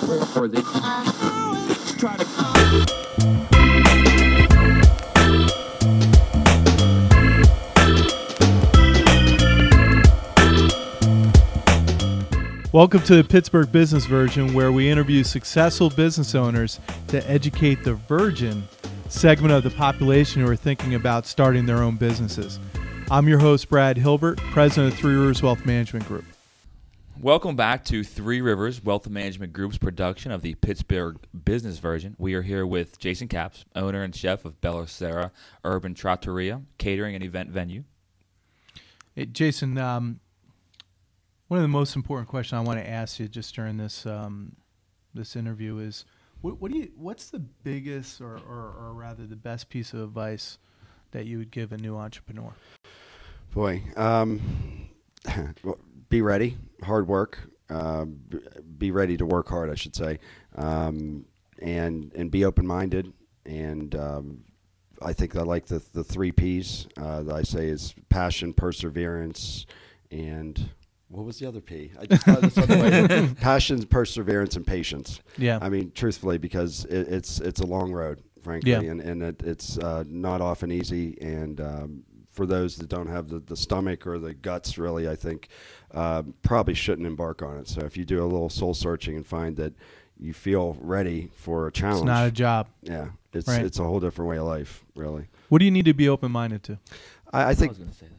or they try to. Welcome to the Pittsburgh Business Version, where we interview successful business owners to educate the virgin segment of the population who are thinking about starting their own businesses. I'm your host, Brad Hilbert, president of Three Rivers Wealth Management Group. Welcome back to Three Rivers Wealth Management Group's production of the Pittsburgh Business Version. We are here with Jason Capps, owner and chef of Sera Urban Trattoria, catering and event venue. Hey, Jason, one of the most important questions I want to ask you just during this this interview is, what's the biggest or rather the best piece of advice that you would give a new entrepreneur? Boy, be ready, hard work, be ready to work hard, I should say, and be open-minded. And I think I like the three P's that I say is passion, perseverance, and what was the other P? I just thought this other way. Passion, perseverance, and patience. Yeah. I mean, truthfully, because it's a long road, frankly, yeah. and it's not often easy. And for those that don't have the stomach or the guts, really, I think probably shouldn't embark on it. So if you do a little soul searching and find that you feel ready for a challenge, it's not a job. Yeah, it's a whole different way of life, really. What do you need to be open-minded to? I think. I was going to say that.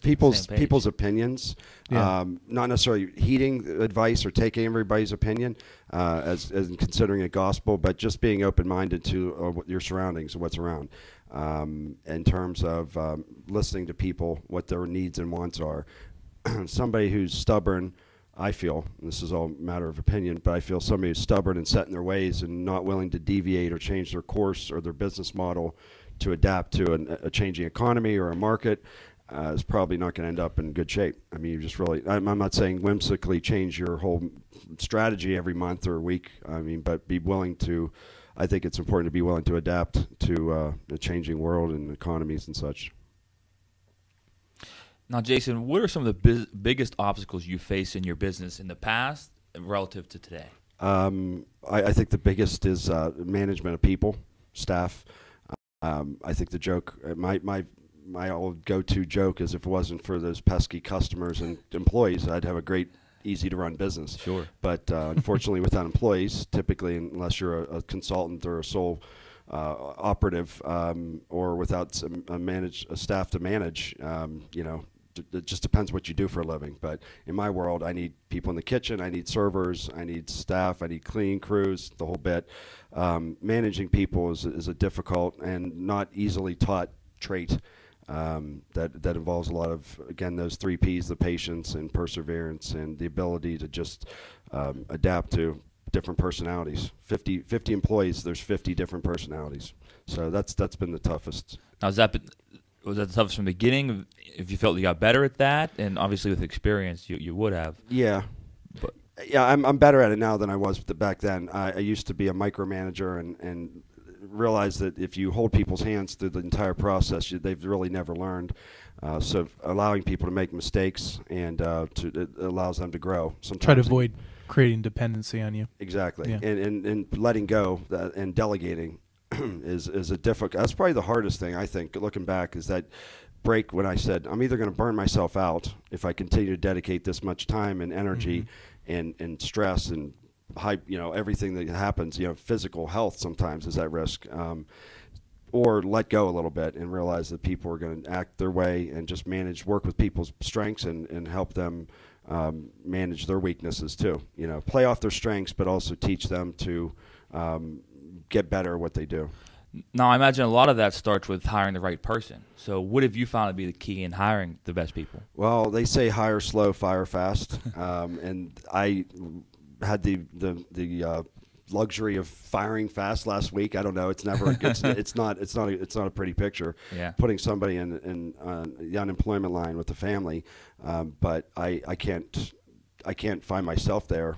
people's opinions, yeah. Not necessarily heeding advice or taking everybody's opinion as considering it gospel, but just being open-minded to your surroundings and what's around, in terms of listening to people, what their needs and wants are. Somebody who's stubborn, I feel, and this is all a matter of opinion, but I feel somebody who's stubborn and set in their ways and not willing to deviate or change their course or their business model to adapt to a changing economy or a market, is probably not going to end up in good shape. I mean, you just really, I'm not saying whimsically change your whole strategy every month or week, I mean, but be willing to, I think it's important to be willing to adapt to a changing world and economies and such. Now, Jason, what are some of the biggest obstacles you face in your business in the past relative to today? I think the biggest is management of people, staff. I think the joke, my old go-to joke is if it wasn't for those pesky customers and employees, I'd have a great, easy-to-run business. Sure. But unfortunately, without employees, typically, unless you're a consultant or a sole operative, or without a staff to manage, it just depends what you do for a living. But in my world, I need people in the kitchen, I need servers, I need staff, I need cleaning crews, the whole bit. Managing people is a difficult and not easily taught trait. That involves a lot of, again, those three P's, the patience and perseverance and the ability to just adapt to different personalities. 50 employees, there's 50 different personalities. So that's been the toughest. Now, was that the toughest from the beginning? If you felt you got better at that, and obviously with experience, you would have. Yeah. But yeah, I'm better at it now than I was back then. I used to be a micromanager and realize that if you hold people's hands through the entire process, they've really never learned. So allowing people to make mistakes and it allows them to grow. Sometimes try to avoid creating dependency on you. Exactly. Yeah. And letting go and delegating is a difficult. That's probably the hardest thing, I think, looking back, is that break when I said I'm either going to burn myself out if I continue to dedicate this much time and energy and stress and everything that happens, physical health sometimes is at risk, or let go a little bit and realize that people are going to act their way and just work with people's strengths and help them manage their weaknesses too. Play off their strengths, but also teach them to get better at what they do. Now, I imagine a lot of that starts with hiring the right person. So what have you found to be the key in hiring the best people? Well, they say hire slow, fire fast, and I had the luxury of firing fast last week. I don't know. It's never. It's not a pretty picture. Yeah. Putting somebody in the unemployment line with the family, but I can't find myself there.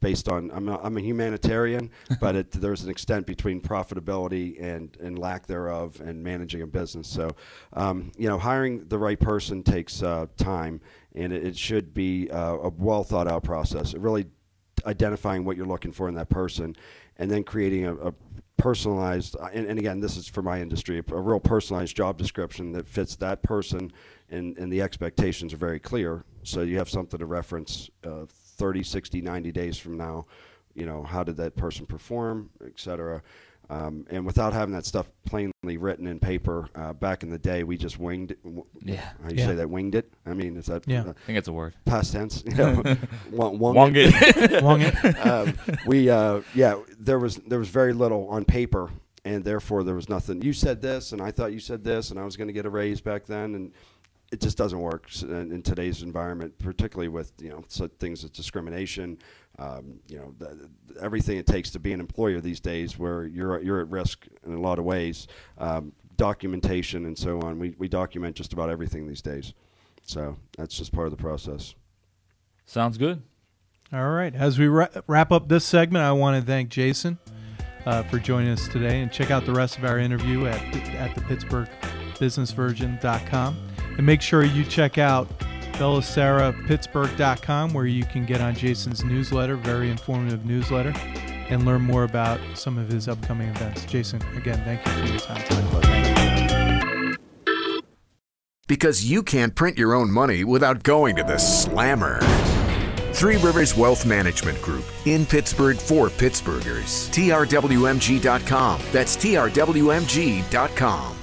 Based on I'm a humanitarian, but there's an extent between profitability and lack thereof and managing a business. So, hiring the right person takes time, and it should be a well thought out process. It really identifying what you're looking for in that person, and then creating a personalized, and again, this is for my industry, a real personalized job description that fits that person, and the expectations are very clear. So you have something to reference 30, 60, 90 days from now. How did that person perform, et cetera. And without having that stuff plainly written in paper, back in the day, we just winged it. Yeah. How you say that? Winged it? I mean, is that I think it's a word. past tense? Wong it. Wong it. There was very little on paper, and therefore there was nothing. You said this, and I thought you said this, and I was going to get a raise back then, and it just doesn't work in today's environment, particularly with such things as discrimination. Everything it takes to be an employer these days, where you're at risk in a lot of ways. Documentation and so on. We document just about everything these days, so that's just part of the process. Sounds good. All right. As we wrap up this segment, I want to thank Jason for joining us today, and check out the rest of our interview at the PittsburghBusinessVirgin.com. And make sure you check out BellaSeraPittsburgh.com, where you can get on Jason's newsletter, very informative newsletter, and learn more about some of his upcoming events. Jason, again, thank you for your time today. Because you can't print your own money without going to the Slammer. Three Rivers Wealth Management Group in Pittsburgh for Pittsburghers. TRWMG.com. That's TRWMG.com.